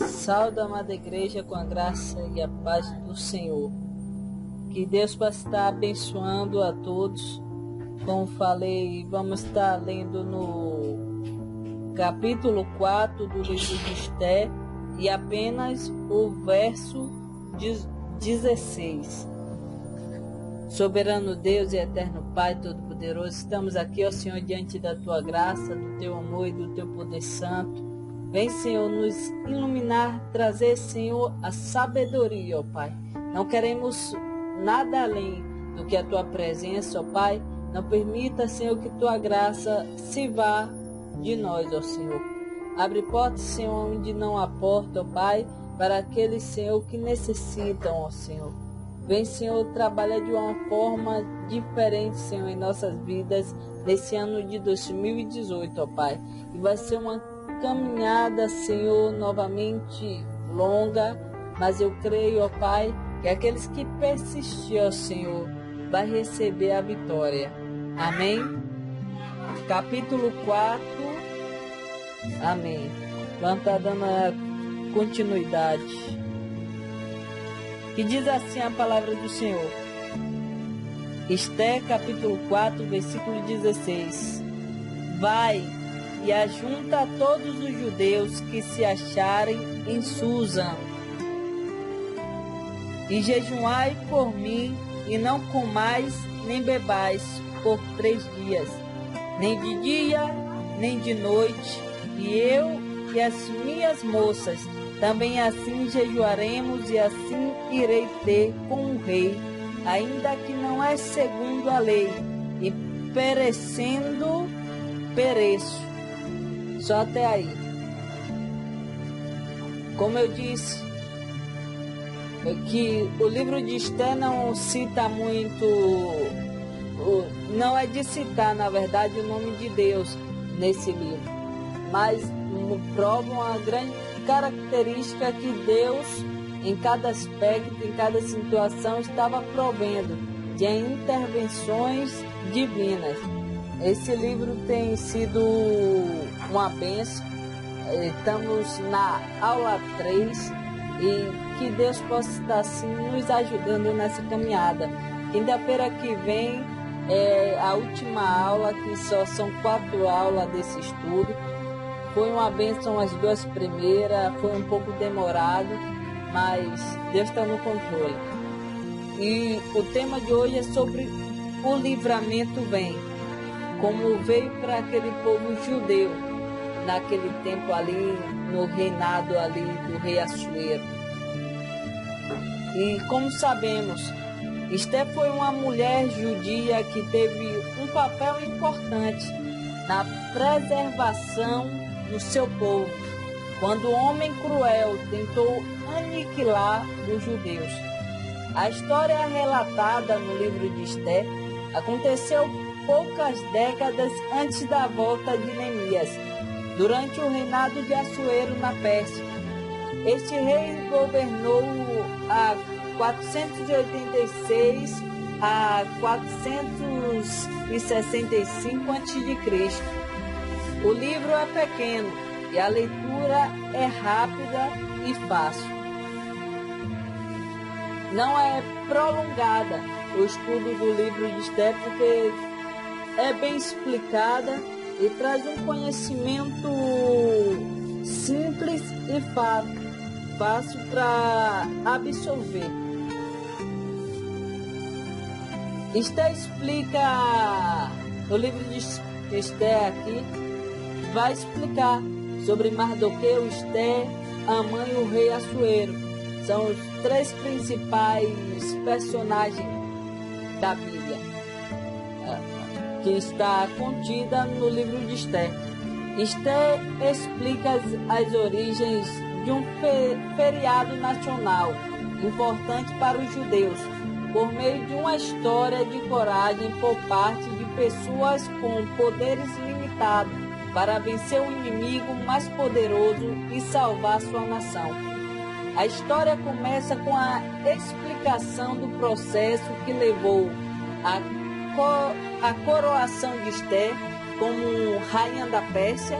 Sauda, amada igreja, com a graça e a paz do Senhor. Que Deus possa estar abençoando a todos. Como falei, vamos estar lendo no capítulo 4 do livro de Esté e apenas o verso 16. Soberano Deus e eterno Pai Todo-Poderoso, estamos aqui, ó Senhor, diante da Tua graça, do Teu amor e do Teu poder santo. Vem, Senhor, nos iluminar, trazer, Senhor, a sabedoria, ó Pai. Não queremos nada além do que a Tua presença, ó Pai. Não permita, Senhor, que Tua graça se vá de nós, ó Senhor. Abre portas, Senhor, onde não há porta, ó Pai, para aqueles, Senhor, que necessitam, ó Senhor. Vem, Senhor, trabalhar de uma forma diferente, Senhor, em nossas vidas, nesse ano de 2018, ó Pai. E vai ser uma caminhada, Senhor, novamente longa, mas eu creio, ó Pai, que aqueles que persistirem, ó Senhor, vai receber a vitória. Amém? Capítulo 4. Amém. Vamos estar dando a continuidade. Que diz assim a palavra do Senhor. Esté, capítulo 4, versículo 16. Vai e ajunta a todos os judeus que se acharem em Susã, e jejuai por mim, e não comais nem bebais por 3 dias, nem de dia, nem de noite, e eu e as minhas moças também assim jejuaremos, e assim irei ter com o rei, ainda que não é segundo a lei, e perecendo, pereço. Só até aí. Como eu disse, que o livro de Esté não cita muito, não é de citar, na verdade, o nome de Deus nesse livro, mas prova uma grande característica que Deus, em cada aspecto, em cada situação, estava provendo de intervenções divinas. Esse livro tem sido uma bênção. Estamos na aula 3 e que Deus possa estar assim nos ajudando nessa caminhada. Quinta-feira que vem é a última aula, que só são 4 aulas desse estudo. Foi uma bênção as 2 primeiras, foi um pouco demorado, mas Deus está no controle. E o tema de hoje é sobre o livramento vem, como veio para aquele povo judeu, naquele tempo ali, no reinado ali do rei Assuero. E como sabemos, Esté foi uma mulher judia que teve um papel importante na preservação do seu povo, quando o homem cruel tentou aniquilar os judeus. A história relatada no livro de Esté aconteceu poucas décadas antes da volta de Neemias, durante o reinado de Assuero na Pérsia. Este rei governou a 486 a 465 a.C. O livro é pequeno e a leitura é rápida e fácil. Não é prolongada o estudo do livro de Esté, porque é bem explicada e traz um conhecimento simples e fácil para absorver. Esté explica, o livro de Esté aqui vai explicar sobre Mardoqueu, Esté, Amã e o rei Assuero. São os 3 principais personagens da Bíblia, que está contida no livro de Esté. Esté explica as origens de um feriado nacional importante para os judeus, por meio de uma história de coragem por parte de pessoas com poderes limitados para vencer o inimigo mais poderoso e salvar sua nação. A história começa com a explicação do processo que levou a coroação de Esté como rainha da Pérsia,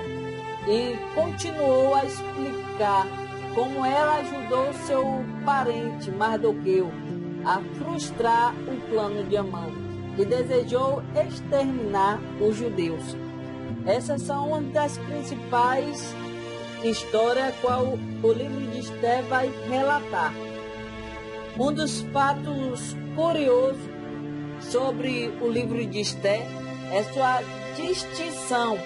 e continuou a explicar como ela ajudou seu parente Mardoqueu a frustrar o plano de Amã, que desejou exterminar os judeus. Essas são uma das principais histórias qual o livro de Esther vai relatar. Um dos fatos curiosos sobre o livro de Esther é sua distinção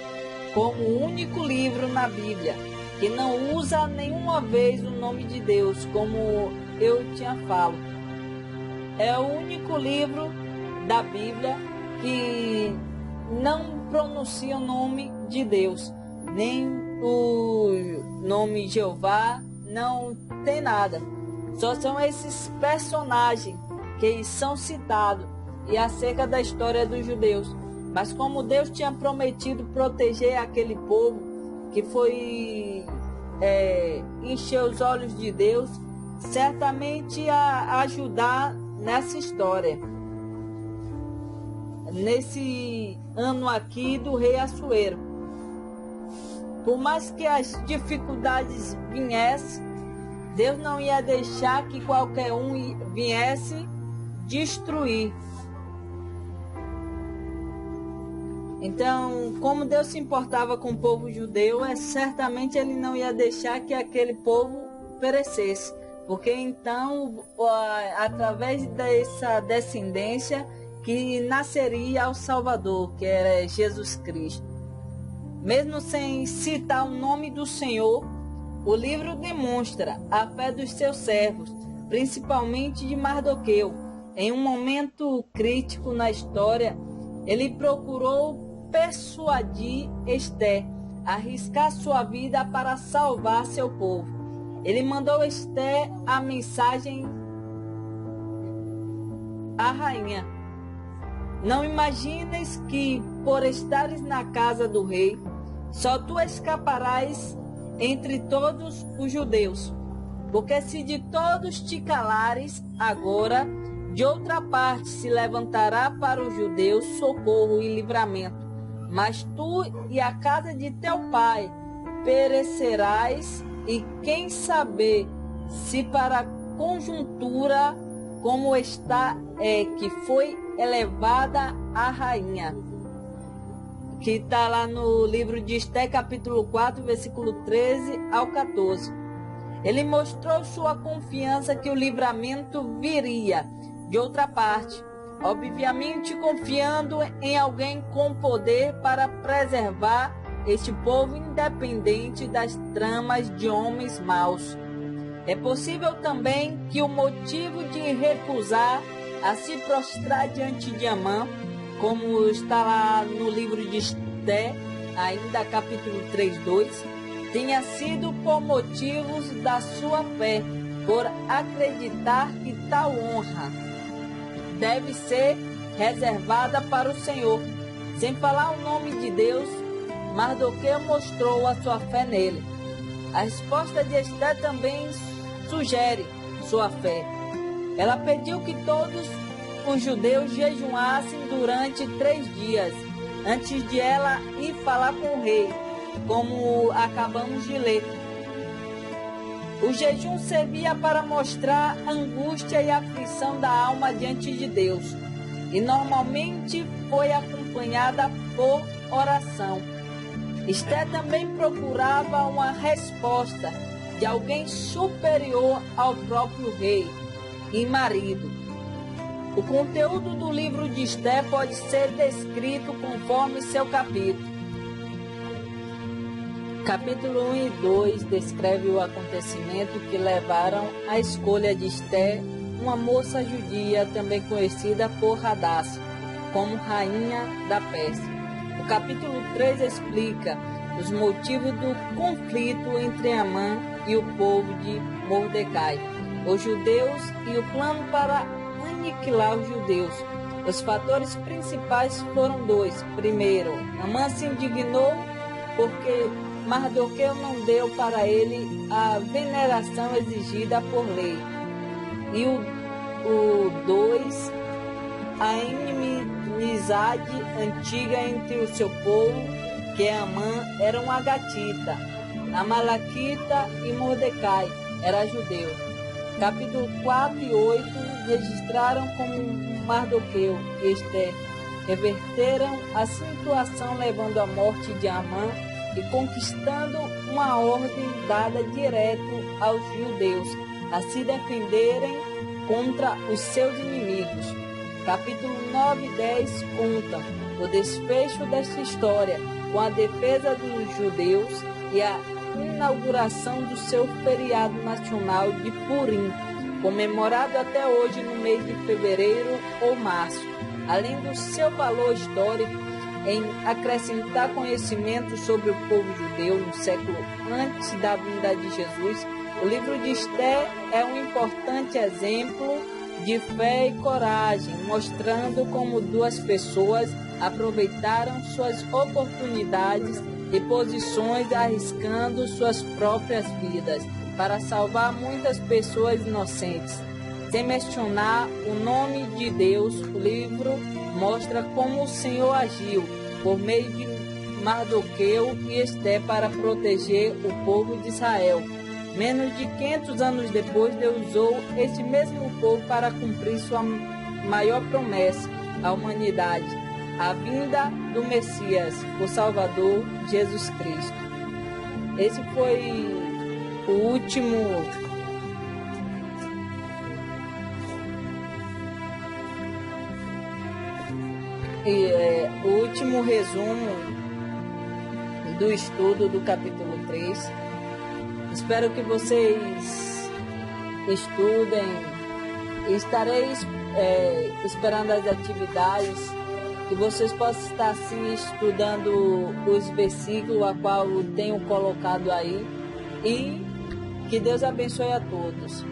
como o único livro na Bíblia que não usa nenhuma vez o nome de Deus, como eu tinha falado. É o único livro da Bíblia que não pronuncia o nome de Deus, nem o nome Jeová, não tem nada. Só são esses personagens que são citados e acerca da história dos judeus. Mas como Deus tinha prometido proteger aquele povo, que foi encher os olhos de Deus, certamente a ajudar nessa história. Nesse ano aqui do rei Assuero. Por mais que as dificuldades viessem, Deus não ia deixar que qualquer um viesse destruir. Então, como Deus se importava com o povo judeu, certamente ele não ia deixar que aquele povo perecesse. Porque então, através dessa descendência, que nasceria o Salvador, que era Jesus Cristo. Mesmo sem citar o nome do Senhor, o livro demonstra a fé dos seus servos, principalmente de Mardoqueu. Em um momento crítico na história, ele procurou persuadir Esther a arriscar sua vida para salvar seu povo. Ele mandou Esther a mensagem à rainha: não imagines que, por estares na casa do rei, só tu escaparás entre todos os judeus. Porque se de todos te calares agora, de outra parte se levantará para os judeus socorro e livramento. Mas tu e a casa de teu pai perecerás, e quem sabe se para a conjuntura como está que foi elevada a rainha, que está lá no livro de Esther, capítulo 4, versículo 13 ao 14. Ele mostrou sua confiança que o livramento viria de outra parte, obviamente confiando em alguém com poder para preservar este povo independente das tramas de homens maus. É possível também que o motivo de recusar a se prostrar diante de Amã, como está lá no livro de Esther, ainda capítulo 3:2, tenha sido por motivos da sua fé, por acreditar que tal honra deve ser reservada para o Senhor. Sem falar o nome de Deus, Mardoqueu mostrou a sua fé nele. A resposta de Esther também sugere sua fé. Ela pediu que todos os judeus jejuassem durante 3 dias, antes de ela ir falar com o rei, como acabamos de ler. O jejum servia para mostrar a angústia e a aflição da alma diante de Deus, e normalmente foi acompanhada por oração. Esther também procurava uma resposta de alguém superior ao próprio rei e marido. O conteúdo do livro de Esther pode ser descrito conforme seu capítulo. Capítulo 1 e 2 descreve o acontecimento que levaram à escolha de Esther, uma moça judia também conhecida por Hadassah, como rainha da Pérsia. O capítulo 3 explica os motivos do conflito entre Amã e o povo de Mordecai, os judeus e o plano para aniquilar os judeus. Os fatores principais foram 2. Primeiro, Amã se indignou porque Mardoqueu não deu para ele a veneração exigida por lei. E o 2, a inimizade antiga entre o seu povo, que é Amã, era uma gatita, Amalequita e Mordecai, era judeu. Capítulo 4 e 8 registraram como Mardoqueu e Esther reverteram a situação, levando à morte de Amã e conquistando uma ordem dada direto aos judeus a se defenderem contra os seus inimigos. Capítulo 9 e 10 contam o desfecho desta história com a defesa dos judeus e a inauguração do seu feriado nacional de Purim, comemorado até hoje no mês de fevereiro ou março. Além do seu valor histórico em acrescentar conhecimento sobre o povo judeu no século antes da vinda de Jesus, o livro de Esther é um importante exemplo de fé e coragem, mostrando como duas pessoas aproveitaram suas oportunidades e posições, arriscando suas próprias vidas para salvar muitas pessoas inocentes. Sem mencionar o nome de Deus, o livro mostra como o Senhor agiu por meio de Mardoqueu e Esther para proteger o povo de Israel. Menos de 500 anos depois, Deus usou esse mesmo povo para cumprir sua maior promessa à humanidade, a vinda do Messias, o Salvador, Jesus Cristo. Esse foi o último resumo do estudo do capítulo 3. Espero que vocês estudem. Estarei esperando as atividades, que vocês possam estar assim, estudando os versículos a qual eu tenho colocado aí, e que Deus abençoe a todos.